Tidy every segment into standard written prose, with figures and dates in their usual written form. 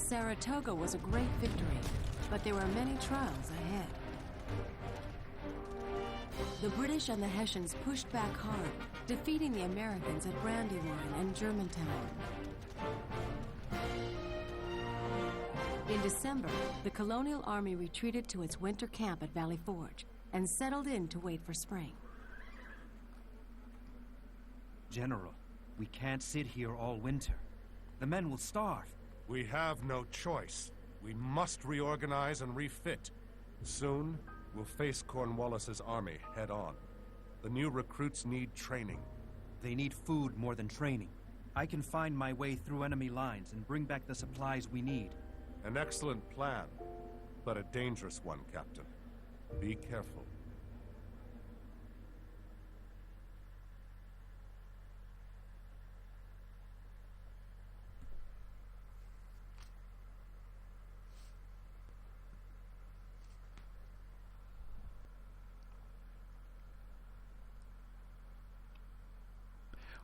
Saratoga was a great victory, but there were many trials ahead. The British and the Hessians pushed back hard, defeating the Americans at Brandywine and Germantown. In December, the colonial army retreated to its winter camp at Valley Forge and settled in to wait for spring. General, we can't sit here all winter. The men will starve. We have no choice. We must reorganize and refit. Soon, we'll face Cornwallis's army head-on. The new recruits need training. They need food more than training. I can find my way through enemy lines and bring back the supplies we need. An excellent plan, but a dangerous one, Captain. Be careful.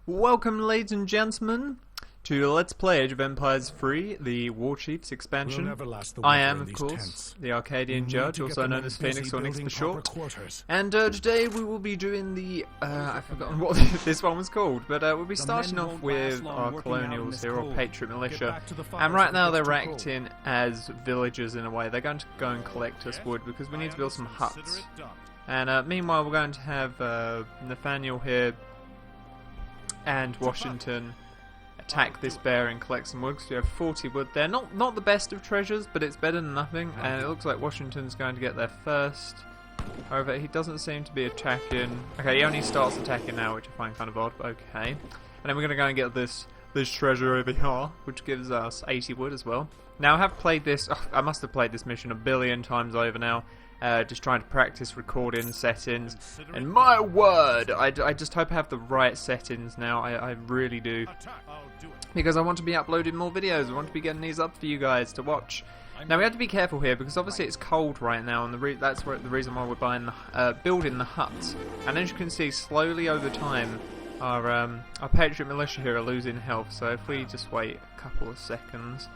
Welcome, ladies and gentlemen, to Let's Play Age of Empires 3, the WarChiefs expansion. I am, of course, the Arcadian Judge, also known as Phoenix or Nix for short. And today we will be doing the, I've forgotten what this one was called, but we'll be starting off with our colonials here, or Patriot Militia. And right now they're acting as villagers in a way. They're going to go and collect us wood because we need to build some huts. And meanwhile we're going to have Nathaniel here and Washington attack this bear and collect some wood, because we have 40 wood there. Not the best of treasures, but it's better than nothing, and it looks like Washington's going to get there first. However, he doesn't seem to be attacking. Okay, he only starts attacking now, which I find kind of odd, but okay. And then we're going to go and get this treasure over here, which gives us 80 wood as well. Now, I have played this, I must have played this mission a billion times over now. Just trying to practice recording settings, and my word, I just hope I have the right settings now. I really do, because I want to be uploading more videos. I want to be getting these up for you guys to watch. Now we have to be careful here because obviously it's cold right now, and that's the reason why we're building the huts. And as you can see, slowly over time, our Patriot Militia here are losing health. So if we just wait a couple of seconds.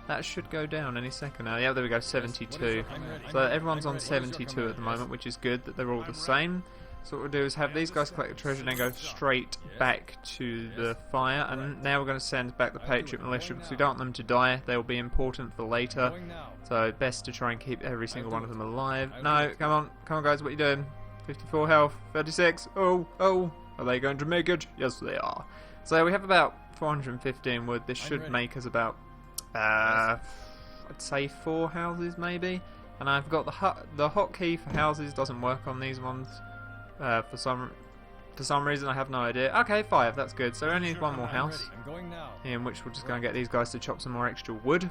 That should go down any second now. Yeah, there we go, 72. So everyone's on 72 at the moment, which is good that they're all the same. So what we'll do is have these guys collect the treasure and then go straight back to the fire. And now we're going to send back the Patriot Militia because we don't want them to die. They'll be important for later. So best to try and keep every single one of them alive. No, come on guys, what are you doing? 54 health, 36. Oh, are they going to make it? Yes, they are. So we have about 415 wood. This should make us about I'd say 4 houses maybe, and I've got the hotkey for houses doesn't work on these ones for some reason. I have no idea. Okay, 5, that's good. So we only need one more house, in which we're just going to get these guys to chop some more extra wood,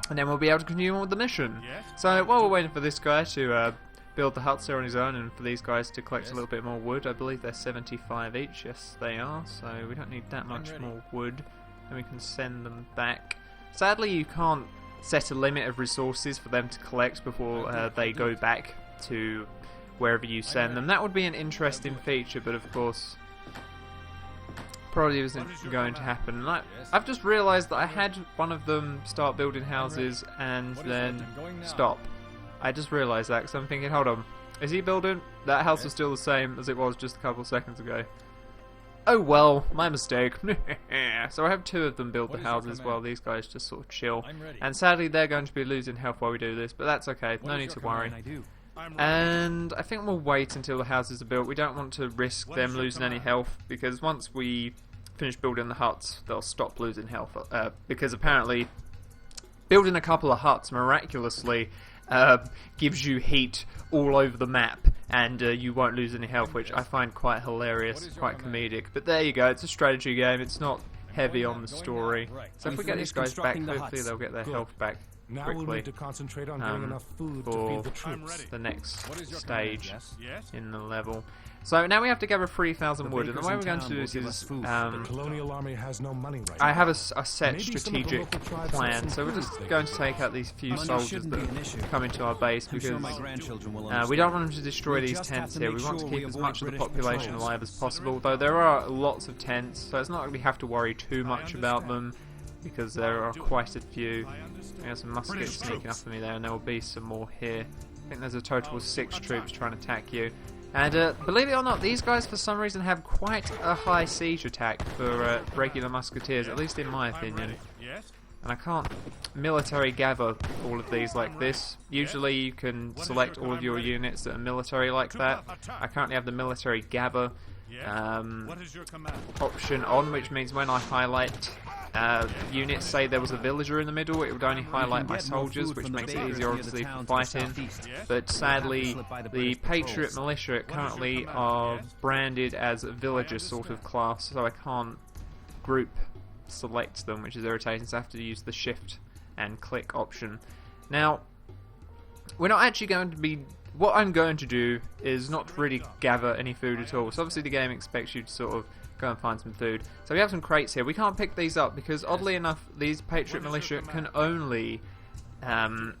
and then we'll be able to continue on with the mission. So while we're waiting for this guy to build the huts there on his own, and for these guys to collect a little bit more wood, I believe they're 75 each. Yes, they are. So we don't need that much more wood, and we can send them back. Sadly, you can't set a limit of resources for them to collect before they go back to wherever you send them. That would be an interesting feature, but of course, probably isn't going to happen. And I've just realised that I had one of them start building houses and then stop. I just realised that because I'm thinking, hold on, is he building? That house is still the same as it was just a couple of seconds ago. Oh well, my mistake. So I have 2 of them build the houses while these guys just sort of chill. And sadly they're going to be losing health while we do this, but that's okay, no need to worry. And I think we'll wait until the houses are built. We don't want to risk them losing any health, because once we finish building the huts, they'll stop losing health. Because apparently building a couple of huts miraculously gives you heat all over the map, and you won't lose any health, which I find quite hilarious, quite comedic. But there you go, it's a strategy game, it's not heavy on the story. So if we get these guys back, hopefully they'll get their health back quickly for the next stage in the level. So now we have to gather 3,000 wood, and the way we're going to do this is I have a set strategic plan. So we're just going to take out these few soldiers that come into our base, because we don't want them to destroy these tents here. We want to keep as much of the population alive as possible, though there are lots of tents, so it's not like we have to worry too much about them. because there are quite a few. There's some muskets sneaking up on me there, and there will be some more here. I think there's a total of 6 troops trying to attack you. And believe it or not, these guys for some reason have quite a high siege attack for regular musketeers, at least in my opinion. And I can't military gather all of these like this. Usually you can select all of your units that are military like that. I currently have the military gather option on, which means when I highlight units, say there was a villager in the middle, it would only highlight my soldiers, which makes it easier obviously for fighting. But sadly, the Patriot militia currently are branded as a villager sort of class, so I can't group select them, which is irritating, so I have to use the shift and click option. Now, we're not actually going to be... What I'm going to do is not really gather any food at all. So obviously the game expects you to sort of go and find some food. So we have some crates here. We can't pick these up because oddly enough these Patriot militia can only gather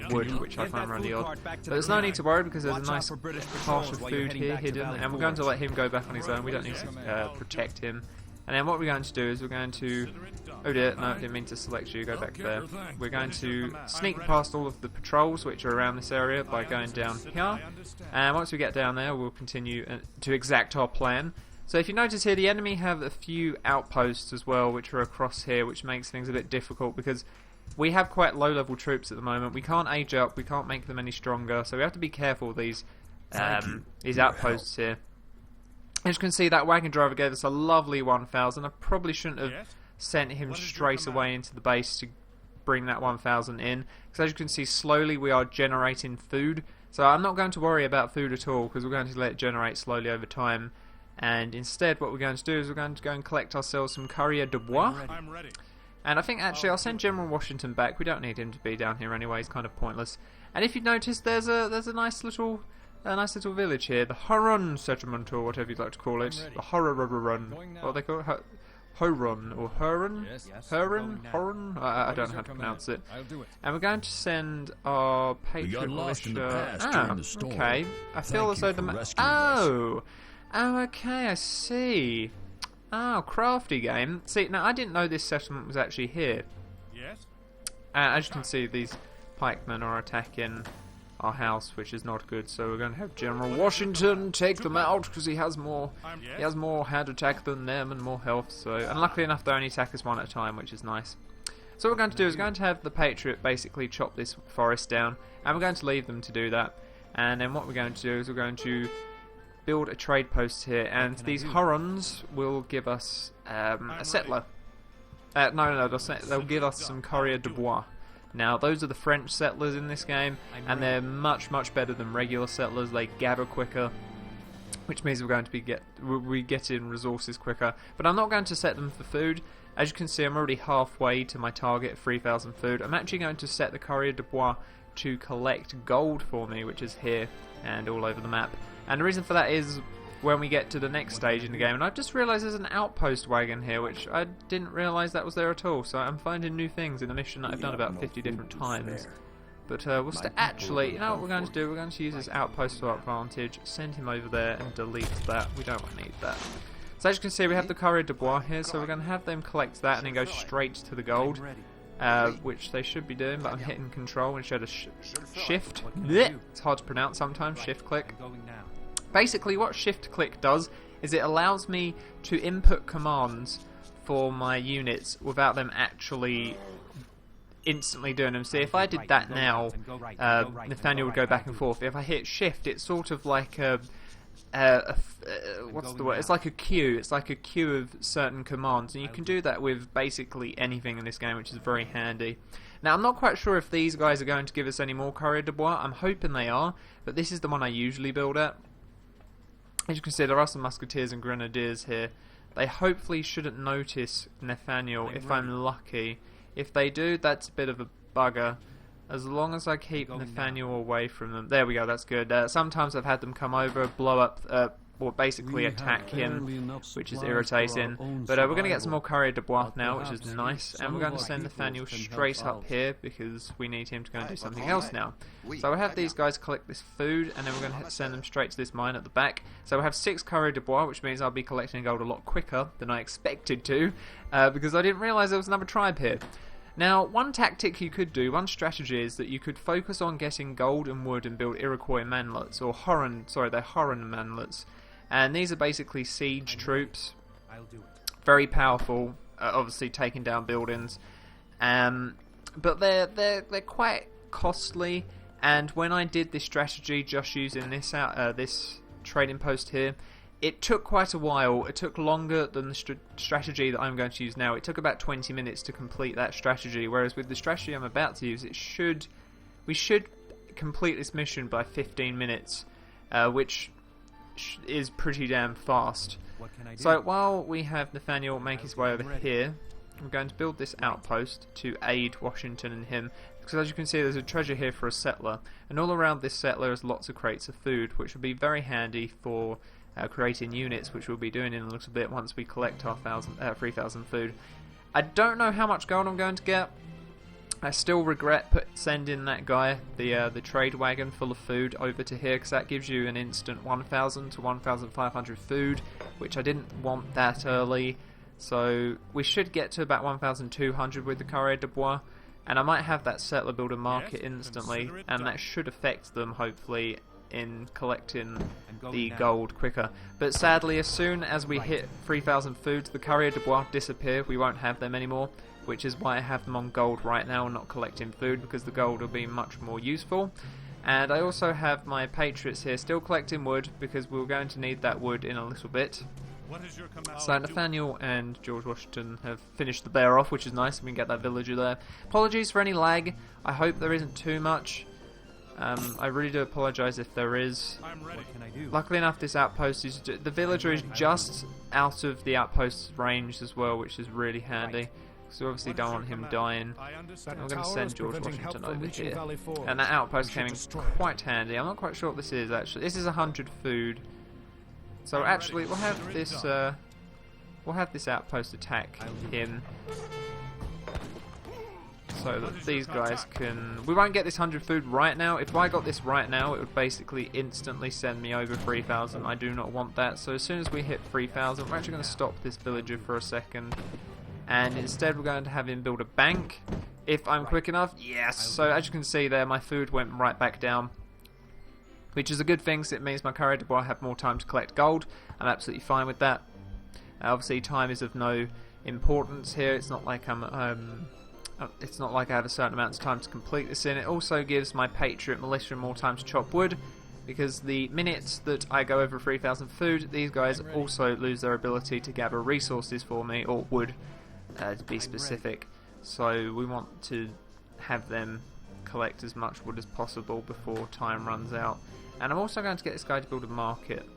wood, which I find really odd. But there's no need to worry because there's a nice cache of food here hidden, and we're going to let him go back on his own. We don't need to protect him. And then what we're going to do is we're going to... Oh dear, no, I didn't mean to select you, go back there. We're going to sneak past all of the patrols which are around this area by going down here. And once we get down there, we'll continue to exact our plan. So if you notice here, the enemy have a few outposts as well, which are across here, which makes things a bit difficult because we have quite low-level troops at the moment. We can't age up, we can't make them any stronger, so we have to be careful of these outposts here. As you can see, that wagon driver gave us a lovely 1,000. I probably shouldn't have sent him straight away into the base to bring that 1,000 in. Because as you can see, slowly we are generating food. So I'm not going to worry about food at all, because we're going to let it generate slowly over time. And instead, what we're going to do is we're going to go and collect ourselves some courrier de bois. And I think actually I'll send General Washington back. We don't need him to be down here anyway. He's kind of pointless. And if you notice, there's a nice little village here, the Huron settlement, or whatever you'd like to call it. The Huron, what they call it? Huron, or Huron? Huron? I don't know how to pronounce it. And we're going to send our Patriot militia... okay. I feel as though the... Oh, okay, I see. Oh, crafty game. See, now I didn't know this settlement was actually here. As you can see, these pikemen are attacking our house, which is not good, so we're going to have General Washington take them out because he has more hand attack than them and more health. So, and luckily enough, they only attack us one at a time, which is nice. So what we're going to do is we're going to have the Patriot basically chop this forest down, and we're going to leave them to do that. And then what we're going to do is we're going to build a trade post here, and these Hurons will give us a settler. No, they'll give us some courrier de bois. Now, those are the French settlers in this game, and they're much, much better than regular settlers. They gather quicker, which means we're going to be getting resources quicker. But I'm not going to set them for food. As you can see, I'm already halfway to my target of 3,000 food. I'm actually going to set the courrier de bois to collect gold for me, which is here and all over the map. And the reason for that is when we get to the next stage in the game, and I've just realised there's an outpost wagon here, which I didn't realise that was there at all, so I'm finding new things in a mission that I've done about 50 different times. But we'll actually, you know what we're going to do? We're going to use this outpost to our advantage, send him over there and delete that. We don't need that. So as you can see, we have the courrier de bois here, so we're going to have them collect that and then go straight to the gold, which they should be doing, but I'm hitting control and showed a shift. It's hard to pronounce sometimes, shift click. Basically what shift click does is it allows me to input commands for my units without them actually instantly doing them. See, if I did that now, Nathaniel would go back and forth. If I hit shift, it's sort of like what's the word? It's like a queue. It's like a queue of certain commands, and you can do that with basically anything in this game, which is very handy. Now, I'm not quite sure if these guys are going to give us any more courrier de bois. I'm hoping they are, but this is the one I usually build at. As you can see, there are some musketeers and grenadiers here. They hopefully shouldn't notice Nathaniel if I'm lucky. If they do, that's a bit of a bugger. As long as I keep Nathaniel away from them. There we go, that's good. Sometimes I've had them come over, blow up or basically attack him, which is irritating. But we're going to get some more courrier de bois now, which is nice, and we're going to send Nathaniel straight up here because we need him to go and do something else now. So we'll have these guys collect this food, and then we're going to send them straight to this mine at the back. So we'll have 6 courrier de bois, which means I'll be collecting gold a lot quicker than I expected to, because I didn't realise there was another tribe here. Now, one tactic you could do, one strategy is that you could focus on getting gold and wood and build Iroquois manlets, or they're Horan manlets. And these are basically siege troops, very powerful, obviously taking down buildings, but they're quite costly. And when I did this strategy, just using this trading post here, it took quite a while. It took longer than the strategy that I'm going to use now. It took about 20 minutes to complete that strategy, whereas with the strategy I'm about to use, we should complete this mission by 15 minutes, which is pretty damn fast. So while we have Nathaniel make his way over here, I'm going to build this outpost to aid Washington and him, because as you can see there's a treasure here for a settler, and all around this settler is lots of crates of food, which will be very handy for creating units, which we'll be doing in a little bit once we collect our 3,000 food. I don't know how much gold I'm going to get. I still regret sending that guy the trade wagon full of food over to here, because that gives you an instant 1,000 to 1,500 food, which I didn't want that early. So we should get to about 1,200 with the courrier de bois, and I might have that settler build a market instantly, and that should affect them hopefully in collecting the gold quicker. But sadly, as soon as we hit 3,000 foods, the courrier de bois disappear. We won't have them anymore, which is why I have them on gold right now and not collecting food, because the gold will be much more useful. And I also have my patriots here still collecting wood, because we're going to need that wood in a little bit. So Nathaniel and George Washington have finished the bear off, which is nice. We can get that villager there. Apologies for any lag. I hope there isn't too much. I really do apologise if there is. Luckily enough, this outpost is the villager is just out of the outpost's range as well, which is really handy. So we obviously don't want him dying. I'm going to send George Washington over here, and that outpost came in quite handy. I'm not quite sure what this is actually. This is 100 food. So actually, we'll have this outpost attack him, so that these guys can... We won't get this 100 food right now. If I got this right now, it would basically instantly send me over 3,000. I do not want that. So as soon as we hit 3,000, we're actually going to stop this villager for a second, and instead we're going to have him build a bank. If I'm quick enough, yes. So as you can see there, my food went right back down, which is a good thing, so it means my courrier de bois have more time to collect gold. I'm absolutely fine with that. Obviously, time is of no importance here. It's not like it's not like I have a certain amount of time to complete this in. It also gives my patriot militia more time to chop wood, because the minute that I go over 3,000 food, these guys also lose their ability to gather resources for me, or wood, to be specific. So we want to have them collect as much wood as possible before time runs out. And I'm also going to get this guy to build a market,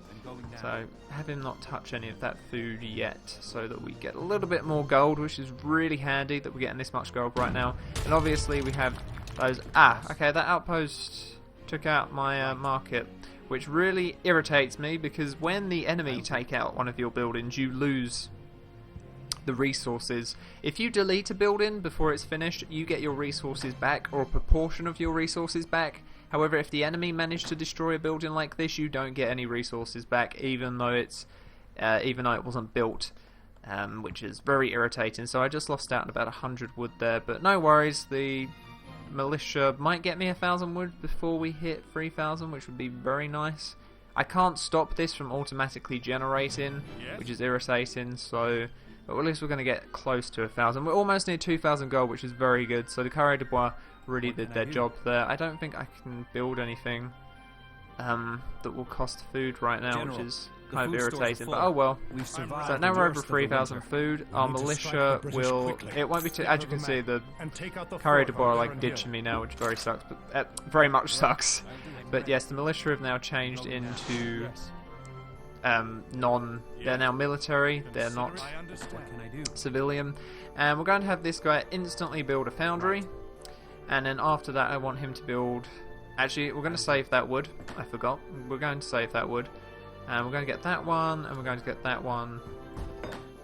so have him not touch any of that food yet, so that we get a little bit more gold, which is really handy that we're getting this much gold right now. And obviously we have those... okay, that outpost took out my market, which really irritates me, because when the enemy take out one of your buildings, you lose the resources. If you delete a building before it's finished, you get your resources back, or a proportion of your resources back. However, if the enemy managed to destroy a building like this, you don't get any resources back, even though it wasn't built, which is very irritating. So I just lost out on about 100 wood there, but no worries. The militia might get me 1,000 wood before we hit 3,000, which would be very nice. I can't stop this from automatically generating, which is irritating. So, but at least we're going to get close to 1,000. We're almost near 2,000 gold, which is very good. So the courrier de bois really did their job there. I don't think I can build anything that will cost food right now, which is kind of irritating, but oh well. So now we're over 3,000 food. Our militia will... It won't be too... As you can see, the courrier de bois are like ditching me now, which very sucks, but very much sucks. But yes, the militia have now changed into they're now military, they're not civilian. And we're going to have this guy instantly build a foundry. And then after that, I want him to build... Actually, we're going to save that wood. I forgot. We're going to save that wood. And we're going to get that one, and we're going to get that one.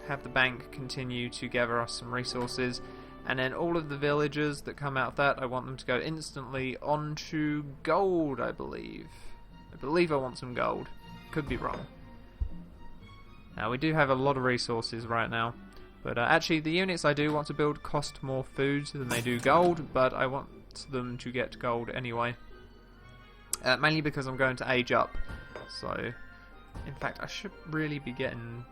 Have the bank continue to gather us some resources. And then all of the villagers that come out of that, I want them to go instantly onto gold, I believe. I believe I want some gold. Could be wrong. Now, we do have a lot of resources right now. But actually, the units I do want to build cost more food than they do gold, but I want them to get gold anyway. Mainly because I'm going to age up. So, in fact, I should really be getting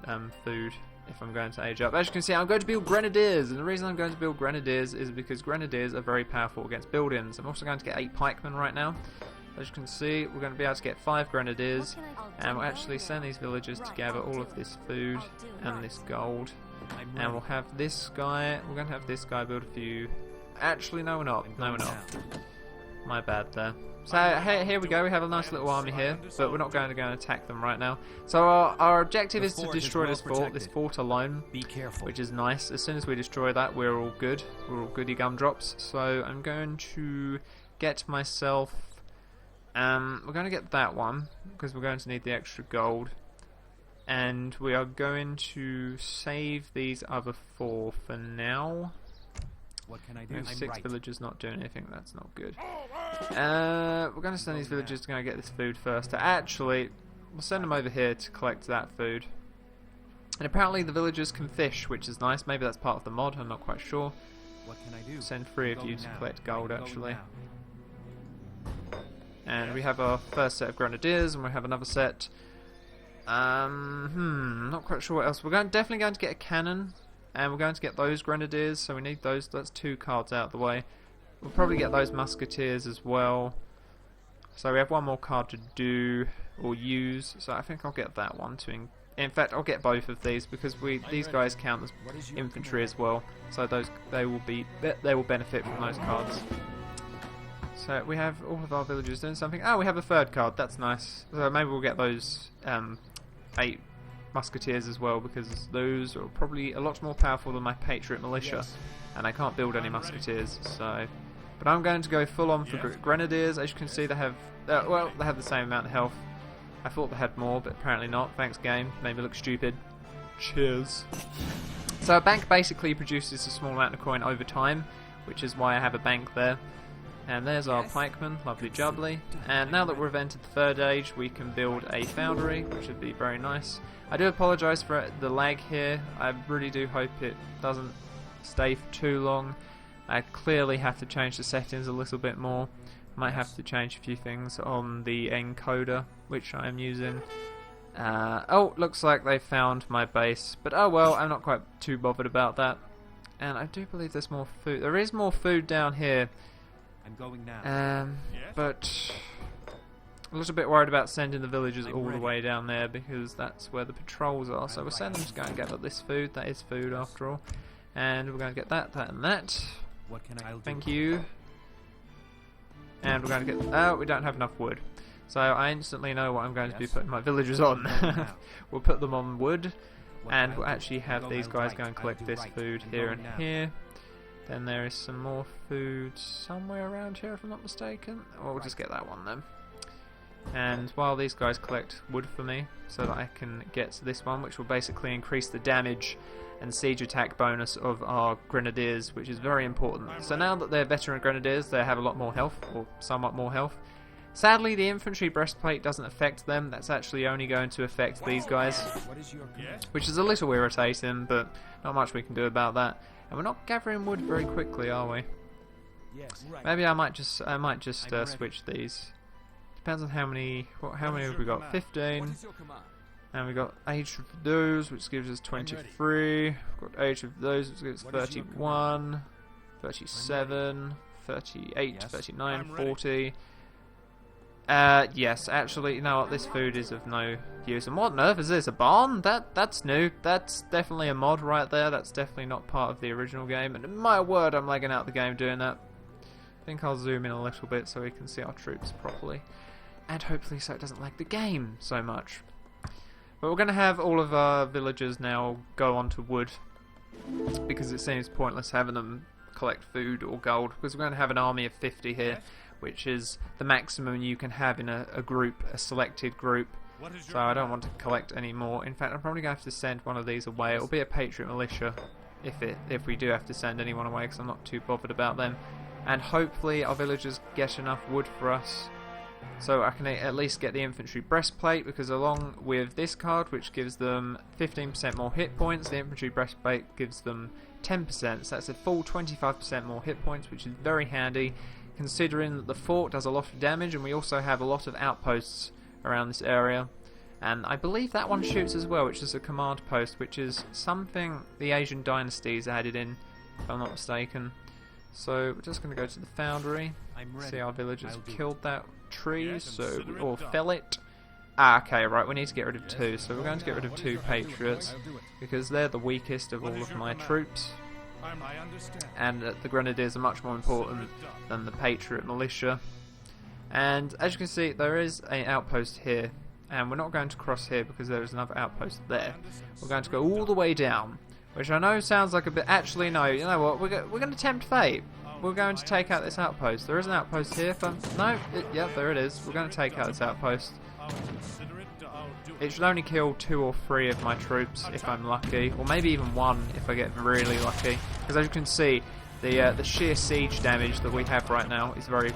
food if I'm going to age up. As you can see, I'm going to build grenadiers, and the reason I'm going to build grenadiers is because grenadiers are very powerful against buildings. I'm also going to get 8 pikemen right now. As you can see, we're going to be able to get 5 grenadiers, and we'll actually send these villagers to gather all of this food and this gold. And we'll have this guy, we're going to have this guy build a few... Actually, no we're not, no we're not. My bad there. So here we go, we have a nice little army here, but we're not going to go and attack them right now. So our objective is to destroy this fort alone, which is nice. As soon as we destroy that, we're all good. We're all goody gumdrops. So I'm going to get myself... we're going to get that one, because we're going to need the extra gold. And we are going to save these other 4 for now. What can I do? We have 6 villagers not doing anything, that's not good. We're going to send these villagers to go and get this food first. Actually, we'll send them over here to collect that food. And apparently the villagers can fish, which is nice. Maybe that's part of the mod, I'm not quite sure. What can I do? Send 3 of you to collect gold, actually. And we have our first set of grenadiers, and we have another set. Not quite sure what else. We're definitely going to get a cannon, and we're going to get those grenadiers, so we need those. That's 2 cards out of the way. We'll probably get those musketeers as well. So we have 1 more card to do or use. So I think I'll get that one to. In fact, I'll get both of these because these guys count as infantry as well. So they will benefit from those cards. So we have all of our villagers doing something. Oh, we have a 3rd card. That's nice. So maybe we'll get those 8 musketeers as well, because those are probably a lot more powerful than my patriot militia, and I can't build any musketeers. So, but I'm going to go full on for grenadiers. As you can see, they have well, they have the same amount of health. I thought they had more, but apparently not. Thanks, game. Made me look stupid. Cheers. So a bank basically produces a small amount of coin over time, which is why I have a bank there. And there's our pikemen, lovely jubbly. And now that we've entered the 3rd age, we can build a foundry, which would be very nice. I do apologise for the lag here. I really do hope it doesn't stay for too long. I clearly have to change the settings a little bit more. Might have to change a few things on the encoder, which I am using. Oh, looks like they found my base. But oh well, I'm not quite too bothered about that. And I do believe there's more food. There is more food down here. I'm going now. But a little bit worried about sending the villagers all the way down there, because that's where the patrols are. So we'll send them to go and get this food. That is food after all. And we're going to get that, and that. What can I do? Thank you. And we're going to get... Oh, we don't have enough wood. So I instantly know what I'm going to be putting my villagers on. We'll put them on wood. And we'll actually have these guys go and collect this food here and here. Then there is some more food somewhere around here, if I'm not mistaken. Or we'll just get that one then. And while these guys collect wood for me, so that I can get to this one, which will basically increase the damage and siege attack bonus of our grenadiers, which is very important. So now that they're veteran grenadiers, they have a lot more health, or somewhat more health. Sadly, the infantry breastplate doesn't affect them. That's actually only going to affect these guys, which is a little irritating, but not much we can do about that. And we're not gathering wood very quickly, are we? Maybe I might just switch these. Depends on how many have we got? 15. And we got age of those, which gives us 23. We've got age of those, which gives us 31, 37, 38, 39, 40. Yes, actually, you know what? This food is of no use. And what on earth is this? A barn? That's new. That's definitely a mod right there. That's definitely not part of the original game. And my word, I'm lagging out the game doing that. I think I'll zoom in a little bit so we can see our troops properly. And hopefully so it doesn't lag the game so much. But we're going to have all of our villagers now go onto wood, because it seems pointless having them collect food or gold, because we're going to have an army of 50 here, which is the maximum you can have in a group, a selected group. so I don't want to collect any more. In fact, I'm probably going to have to send one of these away. It'll be a Patriot militia if we do have to send anyone away, because I'm not too bothered about them. And hopefully our villagers get enough wood for us, so I can at least get the infantry breastplate, because along with this card, which gives them 15% more hit points, the infantry breastplate gives them 10%, so that's a full 25% more hit points, which is very handy, considering that the fort does a lot of damage, and we also have a lot of outposts around this area. And I believe that one shoots as well, which is a command post, which is something the Asian dynasties added in, if I'm not mistaken. So we're just going to go to the foundry, see our villagers killed that tree, or fell it. Okay, right, we need to get rid of 2, so we're going to get rid of 2 Patriots, because they're the weakest of all of my troops, and the Grenadiers are much more important than the Patriot militia. And as you can see, there is an outpost here, and we're not going to cross here because there is another outpost there. We're going to go all the way down, which I know sounds like a bit... Actually, no, you know what, we're going to tempt fate. We're going to take out this outpost. There is an outpost here. Yeah, there it is. We're going to take out this outpost. It should only kill 2 or 3 of my troops if I'm lucky, or maybe even 1 if I get really lucky. Because as you can see, the sheer siege damage that we have right now is very,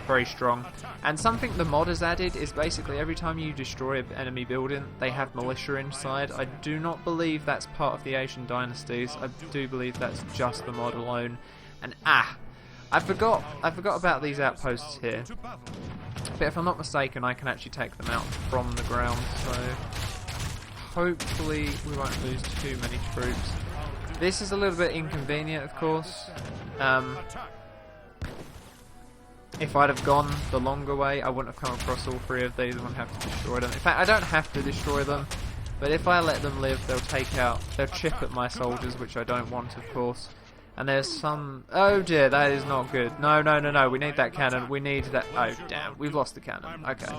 very strong. And something the mod has added is basically every time you destroy an enemy building, they have militia inside. I do not believe that's part of the Asian dynasties. I do believe that's just the mod alone. And I forgot about these outposts here. But if I'm not mistaken, I can actually take them out from the ground, so hopefully we won't lose too many troops. This is a little bit inconvenient, of course. If I'd have gone the longer way, I wouldn't have come across all 3 of these. I wouldn't have to destroy them. In fact, I don't have to destroy them, but if I let them live, they'll chip at my soldiers, which I don't want, of course. And there's some... Oh dear, that is not good. No, we need that cannon. We need that... Oh damn, we've lost the cannon. Okay.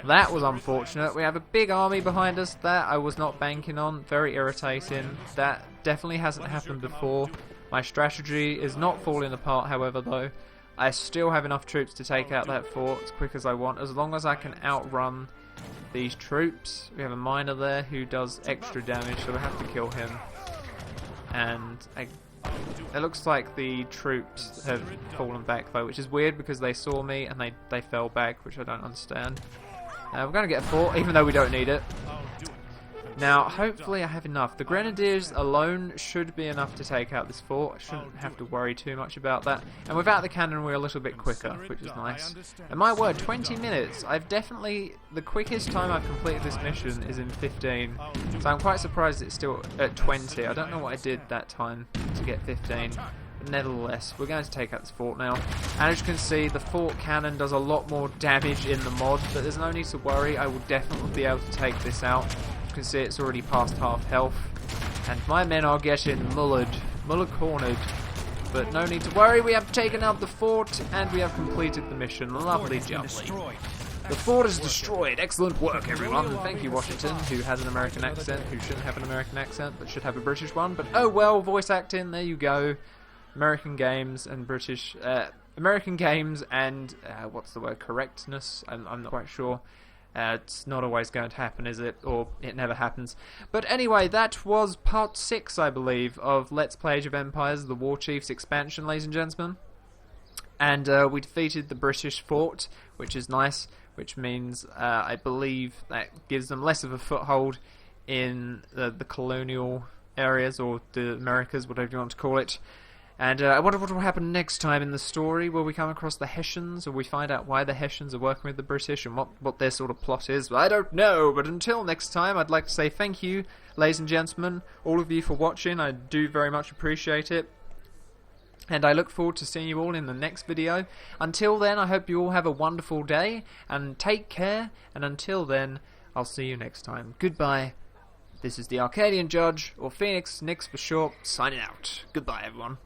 That was unfortunate. We have a big army behind us. That I was not banking on. Very irritating. That definitely hasn't happened before. My strategy is not falling apart, however, though. I still have enough troops to take out that fort as quick as I want, as long as I can outrun these troops. We have a miner there who does extra damage, so we have to kill him. And... it looks like the troops have fallen back though, which is weird because they saw me and they fell back, which I don't understand. We're going to get a fort, even though we don't need it. Now, hopefully I have enough. The Grenadiers alone should be enough to take out this fort. I shouldn't have to worry too much about that. And without the cannon, we're a little bit quicker, which is nice. And my word, 20 minutes. The quickest time I've completed this mission is in 15. So I'm quite surprised it's still at 20. I don't know what I did that time to get 15. But nevertheless, we're going to take out this fort now. And as you can see, the fort cannon does a lot more damage in the mod, but there's no need to worry. I will definitely be able to take this out. You can see it's already past half health, and my men are getting mullered cornered, but no need to worry. We have taken out the fort and we have completed the mission. Lovely jubbly. The fort is destroyed. Excellent work, everyone. Thank you, Washington, who has an American accent, who shouldn't have an American accent but should have a British one, but oh well, voice acting, there you go. American games and British American games and what's the word, correctness, I'm not quite sure. It's not always going to happen, is it? Or it never happens. But anyway, that was part 6, I believe, of Let's Play Age of Empires, the WarChiefs expansion, ladies and gentlemen. And we defeated the British fort, which is nice, which means I believe that gives them less of a foothold in the colonial areas, or the Americas, whatever you want to call it. And I wonder what will happen next time in the story. Will we come across the Hessians? Or we find out why the Hessians are working with the British and what their sort of plot is? I don't know, but until next time, I'd like to say thank you, ladies and gentlemen, all of you for watching. I do very much appreciate it. And I look forward to seeing you all in the next video. Until then, I hope you all have a wonderful day, and take care. And until then, I'll see you next time. Goodbye. This is the Arcadian Judge, or Phoenix Nix for short, signing out. Goodbye, everyone.